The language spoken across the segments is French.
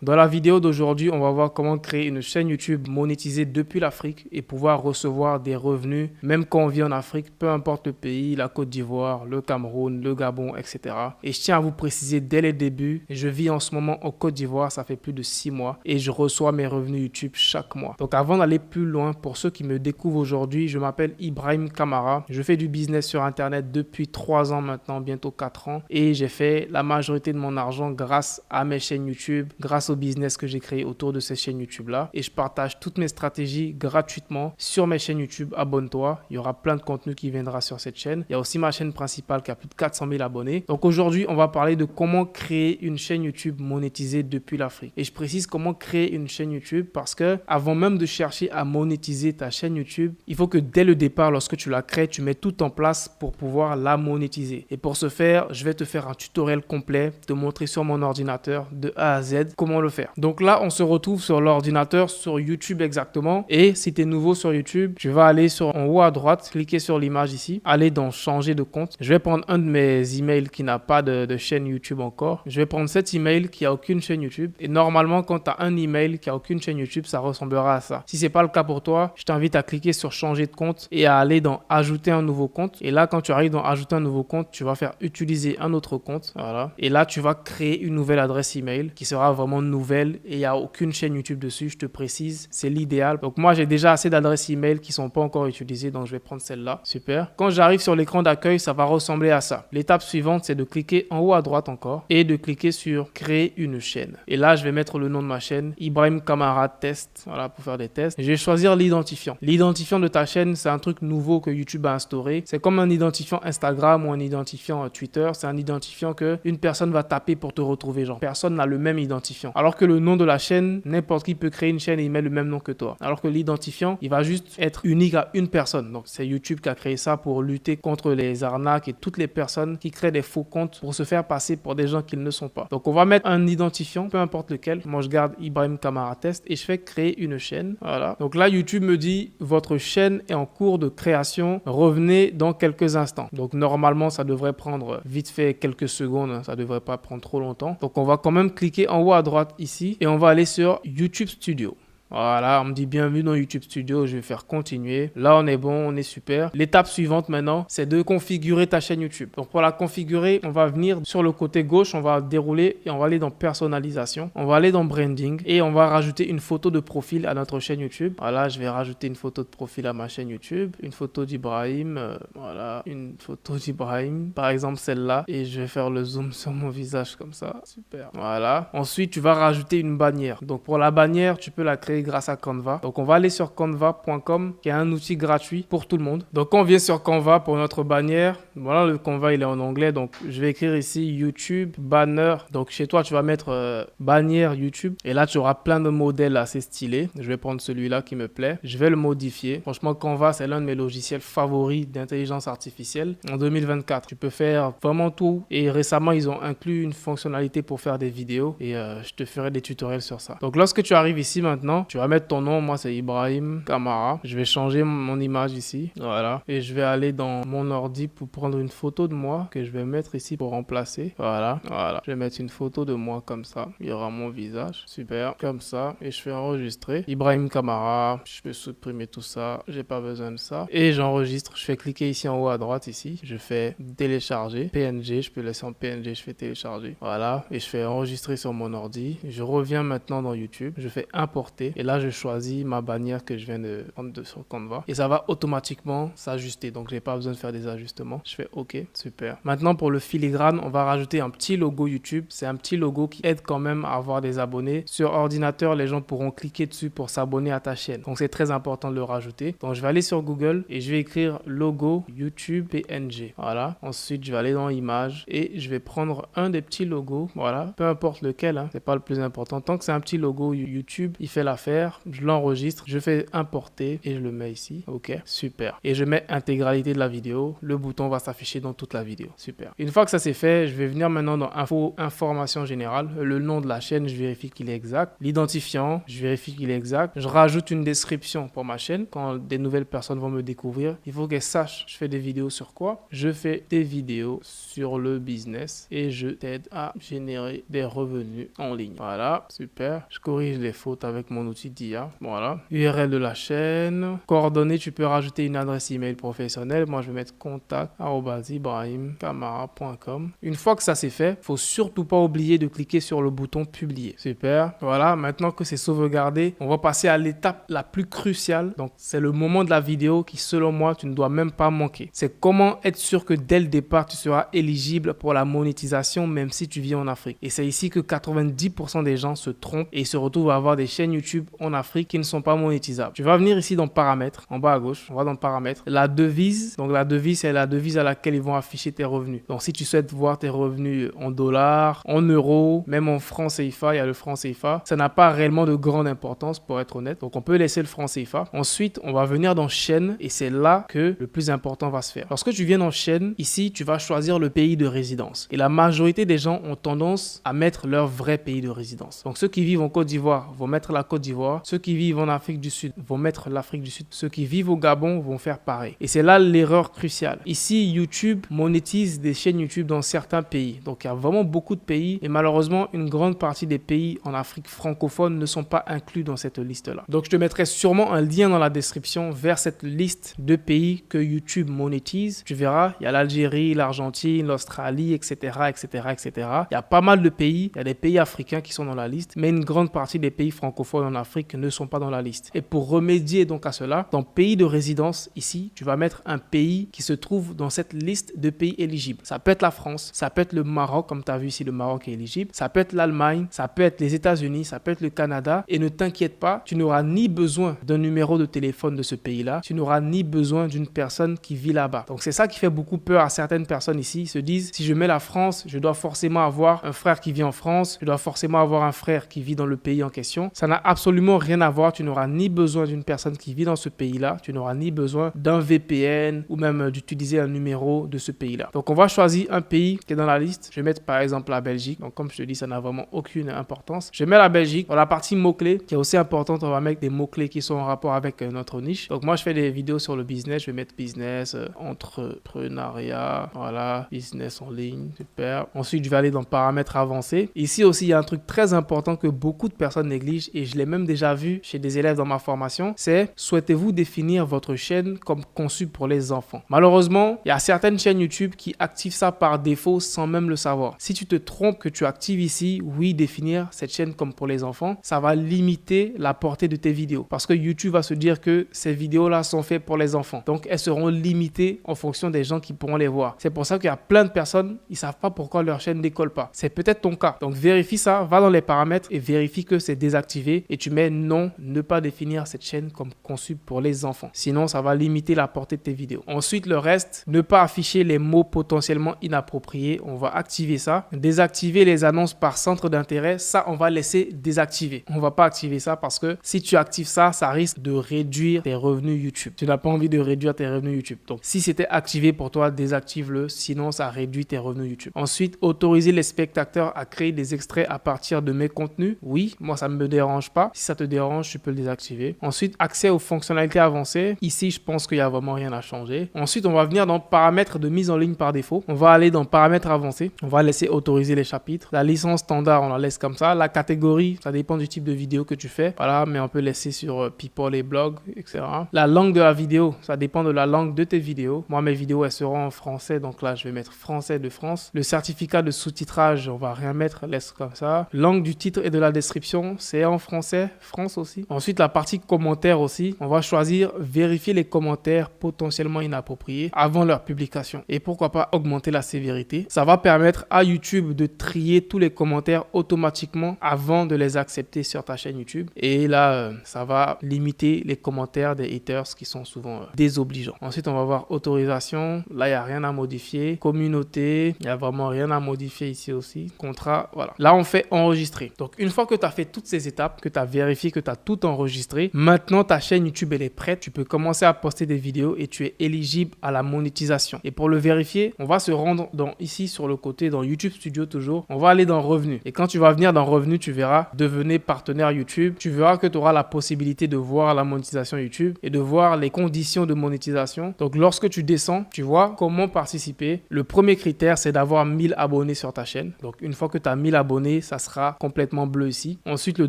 Dans la vidéo d'aujourd'hui, on va voir comment créer une chaîne YouTube monétisée depuis l'Afrique et pouvoir recevoir des revenus même quand on vit en Afrique, peu importe le pays, la Côte d'Ivoire, le Cameroun, le Gabon, etc. Et je tiens à vous préciser dès le début, je vis en ce moment en Côte d'Ivoire, ça fait plus de 6 mois et je reçois mes revenus YouTube chaque mois. Donc avant d'aller plus loin, pour ceux qui me découvrent aujourd'hui, je m'appelle Ibrahim Kamara. Je fais du business sur Internet depuis 3 ans maintenant, bientôt 4 ans et j'ai fait la majorité de mon argent grâce à mes chaînes YouTube, grâce au business que j'ai créé autour de ces chaînes YouTube là et je partage toutes mes stratégies gratuitement sur mes chaînes YouTube. Abonne-toi, il y aura plein de contenu qui viendra sur cette chaîne. Il y a aussi ma chaîne principale qui a plus de 400 000 abonnés. Donc aujourd'hui, on va parler de comment créer une chaîne YouTube monétisée depuis l'Afrique. Et je précise comment créer une chaîne YouTube parce que avant même de chercher à monétiser ta chaîne YouTube, il faut que dès le départ, lorsque tu la crées, tu mets tout en place pour pouvoir la monétiser. Et pour ce faire, je vais te faire un tutoriel complet, te montrer sur mon ordinateur de A à Z comment le faire. Donc là, on se retrouve sur l'ordinateur, sur YouTube exactement. Et si tu es nouveau sur YouTube, tu vas aller en haut à droite, cliquer sur l'image ici, aller dans changer de compte. Je vais prendre un de mes emails qui n'a pas de chaîne YouTube encore. Je vais prendre cet email qui a aucune chaîne YouTube. Et normalement, quand tu as un email qui a aucune chaîne YouTube, ça ressemblera à ça. Si c'est pas le cas pour toi, je t'invite à cliquer sur changer de compte et à aller dans ajouter un nouveau compte. Et là, quand tu arrives dans ajouter un nouveau compte, tu vas faire utiliser un autre compte. Voilà. Et là, tu vas créer une nouvelle adresse email qui sera vraiment nouvelle et il n'y a aucune chaîne YouTube dessus. Je te précise, c'est l'idéal. Donc moi, j'ai déjà assez d'adresses email qui sont pas encore utilisées, donc je vais prendre celle-là. Super. Quand j'arrive sur l'écran d'accueil, ça va ressembler à ça. L'étape suivante, c'est de cliquer en haut à droite encore et de cliquer sur créer une chaîne. Et là, je vais mettre le nom de ma chaîne, Ibrahim Kamara Test, voilà, pour faire des tests. Je vais choisir l'identifiant. L'identifiant de ta chaîne, c'est un truc nouveau que YouTube a instauré. C'est comme un identifiant Instagram ou un identifiant Twitter. C'est un identifiant que une personne va taper pour te retrouver. Genre, personne n'a le même identifiant. Alors que le nom de la chaîne, n'importe qui peut créer une chaîne et il met le même nom que toi. Alors que l'identifiant, il va juste être unique à une personne. Donc, c'est YouTube qui a créé ça pour lutter contre les arnaques et toutes les personnes qui créent des faux comptes pour se faire passer pour des gens qu'ils ne sont pas. Donc, on va mettre un identifiant, peu importe lequel. Moi, je garde Ibrahim Kamara Test et je fais créer une chaîne. Voilà. Donc là, YouTube me dit, votre chaîne est en cours de création. Revenez dans quelques instants. Donc, normalement, ça devrait prendre vite fait quelques secondes. Ça devrait pas prendre trop longtemps. Donc, on va quand même cliquer en haut à droite ici et on va aller sur YouTube Studio. Voilà, on me dit bienvenue dans YouTube Studio, je vais faire continuer. Là, on est bon, on est super. L'étape suivante maintenant, c'est de configurer ta chaîne YouTube. Donc pour la configurer, on va venir sur le côté gauche, on va dérouler et on va aller dans personnalisation. On va aller dans branding et on va rajouter une photo de profil à notre chaîne YouTube. Voilà, je vais rajouter une photo de profil à ma chaîne YouTube. Une photo d'Ibrahim, voilà, une photo d'Ibrahim, par exemple celle-là. Et je vais faire le zoom sur mon visage comme ça. Super. Voilà. Ensuite, tu vas rajouter une bannière. Donc pour la bannière, tu peux la créer grâce à Canva. Donc on va aller sur canva.com qui est un outil gratuit pour tout le monde. Donc on vient sur Canva pour notre bannière. Voilà, le Canva il est en anglais, donc je vais écrire ici YouTube banner. Donc chez toi tu vas mettre bannière YouTube et là tu auras plein de modèles assez stylés. Je vais prendre celui-là qui me plaît. Je vais le modifier. Franchement Canva c'est l'un de mes logiciels favoris d'intelligence artificielle en 2024. Tu peux faire vraiment tout et récemment ils ont inclus une fonctionnalité pour faire des vidéos et je te ferai des tutoriels sur ça. Donc lorsque tu arrives ici maintenant, tu vas mettre ton nom, moi c'est Ibrahim Kamara. Je vais changer mon image ici, voilà. Et je vais aller dans mon ordi pour prendre une photo de moi que je vais mettre ici pour remplacer. Voilà, voilà. Je vais mettre une photo de moi comme ça. Il y aura mon visage, super, comme ça. Et je fais enregistrer. Ibrahim Kamara, je peux supprimer tout ça, j'ai pas besoin de ça. Et j'enregistre, je fais cliquer ici en haut à droite ici. Je fais télécharger, PNG, je peux laisser en PNG, je fais télécharger. Voilà, et je fais enregistrer sur mon ordi. Je reviens maintenant dans YouTube, je fais importer. Et là, je choisis ma bannière que je viens de prendre sur Canva. Et ça va automatiquement s'ajuster. Donc, j'ai pas besoin de faire des ajustements. Je fais OK, super. Maintenant, pour le filigrane, on va rajouter un petit logo YouTube. C'est un petit logo qui aide quand même à avoir des abonnés. Sur ordinateur, les gens pourront cliquer dessus pour s'abonner à ta chaîne. Donc, c'est très important de le rajouter. Donc, je vais aller sur Google et je vais écrire logo YouTube PNG. Voilà. Ensuite, je vais aller dans images et je vais prendre un des petits logos. Voilà. Peu importe lequel, hein. C'est pas le plus important. Tant que c'est un petit logo YouTube, il fait l'affaire. faire, je l'enregistre, je fais importer et je le mets ici. Ok, super. Et je mets intégralité de la vidéo. Le bouton va s'afficher dans toute la vidéo. Super. Une fois que ça c'est fait, je vais venir maintenant dans info, information générale. Le nom de la chaîne, je vérifie qu'il est exact. L'identifiant, je vérifie qu'il est exact. Je rajoute une description pour ma chaîne. Quand des nouvelles personnes vont me découvrir, il faut qu'elles sachent je fais des vidéos sur quoi. Je fais des vidéos sur le business et je t'aide à générer des revenus en ligne. Voilà, super. Je corrige les fautes avec mon outil d'IA. Voilà. URL de la chaîne. Coordonnées, tu peux rajouter une adresse email professionnelle. Moi, je vais mettre contact@ibrahimkamara.com. Une fois que ça c'est fait, faut surtout pas oublier de cliquer sur le bouton publier. Super. Voilà, maintenant que c'est sauvegardé, on va passer à l'étape la plus cruciale. Donc, c'est le moment de la vidéo qui, selon moi, tu ne dois même pas manquer. C'est comment être sûr que dès le départ, tu seras éligible pour la monétisation, même si tu vis en Afrique. Et c'est ici que 90% des gens se trompent et se retrouvent à avoir des chaînes YouTube en Afrique qui ne sont pas monétisables. Tu vas venir ici dans paramètres, en bas à gauche, on va dans paramètres. La devise, donc la devise, c'est la devise à laquelle ils vont afficher tes revenus. Donc, si tu souhaites voir tes revenus en dollars, en euros, même en francs CFA, il y a le franc CFA. Ça n'a pas réellement de grande importance pour être honnête. Donc, on peut laisser le franc CFA. Ensuite, on va venir dans chaîne et c'est là que le plus important va se faire. Lorsque tu viens dans chaîne, ici, tu vas choisir le pays de résidence. Et la majorité des gens ont tendance à mettre leur vrai pays de résidence. Donc, ceux qui vivent en Côte d'Ivoire vont mettre la Côte d'Ivoire. Ceux qui vivent en Afrique du Sud vont mettre l'Afrique du Sud. Ceux qui vivent au Gabon vont faire pareil. Et c'est là l'erreur cruciale. Ici, YouTube monétise des chaînes YouTube dans certains pays. Donc, il y a vraiment beaucoup de pays et malheureusement, une grande partie des pays en Afrique francophone ne sont pas inclus dans cette liste-là. Donc, je te mettrai sûrement un lien dans la description vers cette liste de pays que YouTube monétise. Tu verras, il y a l'Algérie, l'Argentine, l'Australie, etc., etc., etc. Il y a pas mal de pays. Il y a des pays africains qui sont dans la liste, mais une grande partie des pays francophones en Afrique ne sont pas dans la liste. Et pour remédier donc à cela, dans pays de résidence, ici, tu vas mettre un pays qui se trouve dans cette liste de pays éligibles. Ça peut être la France, ça peut être le Maroc, comme tu as vu ici, le Maroc est éligible. Ça peut être l'Allemagne, ça peut être les États-Unis, ça peut être le Canada. Et ne t'inquiète pas, tu n'auras ni besoin d'un numéro de téléphone de ce pays-là, tu n'auras ni besoin d'une personne qui vit là-bas. Donc c'est ça qui fait beaucoup peur à certaines personnes ici. Ils se disent, si je mets la France, je dois forcément avoir un frère qui vit en France, je dois forcément avoir un frère qui vit dans le pays en question. Ça n'a absolument rien à voir. Tu n'auras ni besoin d'une personne qui vit dans ce pays-là, tu n'auras ni besoin d'un VPN ou même d'utiliser un numéro de ce pays-là. Donc on va choisir un pays qui est dans la liste. Je vais mettre par exemple la Belgique. Donc comme je te dis, ça n'a vraiment aucune importance. Je mets la Belgique. Dans la partie mots-clés qui est aussi importante, on va mettre des mots-clés qui sont en rapport avec notre niche. Donc moi, je fais des vidéos sur le business. Je vais mettre business, entrepreneuriat, voilà, business en ligne, super. Ensuite, je vais aller dans paramètres avancés. Ici aussi, il y a un truc très important que beaucoup de personnes négligent et je l'ai même déjà vu chez des élèves dans ma formation. C'est souhaitez-vous définir votre chaîne comme conçue pour les enfants? Malheureusement, il y a certaines chaînes YouTube qui activent ça par défaut sans même le savoir. Si tu te trompes que tu actives ici, oui, définir cette chaîne comme pour les enfants, ça va limiter la portée de tes vidéos parce que YouTube va se dire que ces vidéos-là sont faites pour les enfants. Donc, elles seront limitées en fonction des gens qui pourront les voir. C'est pour ça qu'il y a plein de personnes, ils savent pas pourquoi leur chaîne décolle pas. C'est peut-être ton cas. Donc, vérifie ça, va dans les paramètres et vérifie que c'est désactivé et tu mets non, ne pas définir cette chaîne comme conçue pour les enfants. Sinon, ça va limiter la portée de tes vidéos. Ensuite, le reste, ne pas afficher les mots potentiellement inappropriés. On va activer ça. Désactiver les annonces par centre d'intérêt. Ça, on va laisser désactiver. On va pas activer ça parce que si tu actives ça, ça risque de réduire tes revenus YouTube. Tu n'as pas envie de réduire tes revenus YouTube. Donc, si c'était activé pour toi, désactive-le. Sinon, ça réduit tes revenus YouTube. Ensuite, autoriser les spectateurs à créer des extraits à partir de mes contenus. Oui, moi, ça ne me dérange pas. Si ça te dérange, tu peux le désactiver. Ensuite, accès aux fonctionnalités avancées. Ici, je pense qu'il n'y a vraiment rien à changer. Ensuite, on va venir dans paramètres de mise en ligne par défaut. On va aller dans paramètres avancés. On va laisser autoriser les chapitres. La licence standard, on la laisse comme ça. La catégorie, ça dépend du type de vidéo que tu fais. Voilà, mais on peut laisser sur People et blogs, etc. La langue de la vidéo, ça dépend de la langue de tes vidéos. Moi, mes vidéos, elles seront en français. Donc là, je vais mettre français de France. Le certificat de sous-titrage, on va rien mettre, laisse comme ça. Langue du titre et de la description, c'est en français, France aussi. Ensuite, la partie commentaires aussi, on va choisir vérifier les commentaires potentiellement inappropriés avant leur publication. Et pourquoi pas augmenter la sévérité. Ça va permettre à YouTube de trier tous les commentaires automatiquement avant de les accepter sur ta chaîne YouTube. Et là, ça va limiter les commentaires des haters qui sont souvent désobligeants. Ensuite, on va voir autorisation. Là, il n'y a rien à modifier. Communauté, il n'y a vraiment rien à modifier ici aussi. Contrat, voilà. Là, on fait enregistrer. Donc, une fois que tu as fait toutes ces étapes, que tu as vérifié vérifier que tu as tout enregistré. Maintenant, ta chaîne YouTube, elle est prête. Tu peux commencer à poster des vidéos et tu es éligible à la monétisation. Et pour le vérifier, on va se rendre ici sur le côté, dans YouTube Studio toujours. On va aller dans Revenus. Et quand tu vas venir dans Revenus, tu verras Devenez partenaire YouTube. Tu verras que tu auras la possibilité de voir la monétisation YouTube et de voir les conditions de monétisation. Donc, lorsque tu descends, tu vois comment participer. Le premier critère, c'est d'avoir 1000 abonnés sur ta chaîne. Donc, une fois que tu as 1000 abonnés, ça sera complètement bleu ici. Ensuite, le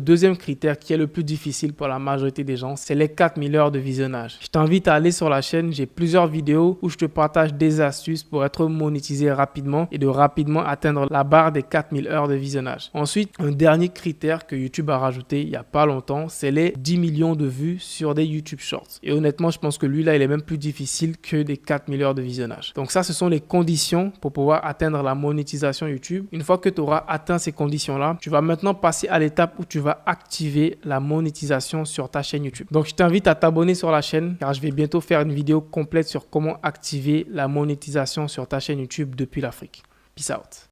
deuxième critère qui est le plus difficile pour la majorité des gens, c'est les 4000 heures de visionnage. Je t'invite à aller sur la chaîne. J'ai plusieurs vidéos où je te partage des astuces pour être monétisé rapidement et de rapidement atteindre la barre des 4000 heures de visionnage. Ensuite, un dernier critère que YouTube a rajouté il n'y a pas longtemps, c'est les 10 millions de vues sur des YouTube Shorts. Et honnêtement, je pense que lui là, il est même plus difficile que des 4000 heures de visionnage. Donc ça, ce sont les conditions pour pouvoir atteindre la monétisation YouTube. Une fois que tu auras atteint ces conditions-là, tu vas maintenant passer à l'étape où tu vas activer la monétisation sur ta chaîne YouTube. Donc, je t'invite à t'abonner sur la chaîne car je vais bientôt faire une vidéo complète sur comment activer la monétisation sur ta chaîne YouTube depuis l'Afrique. Peace out.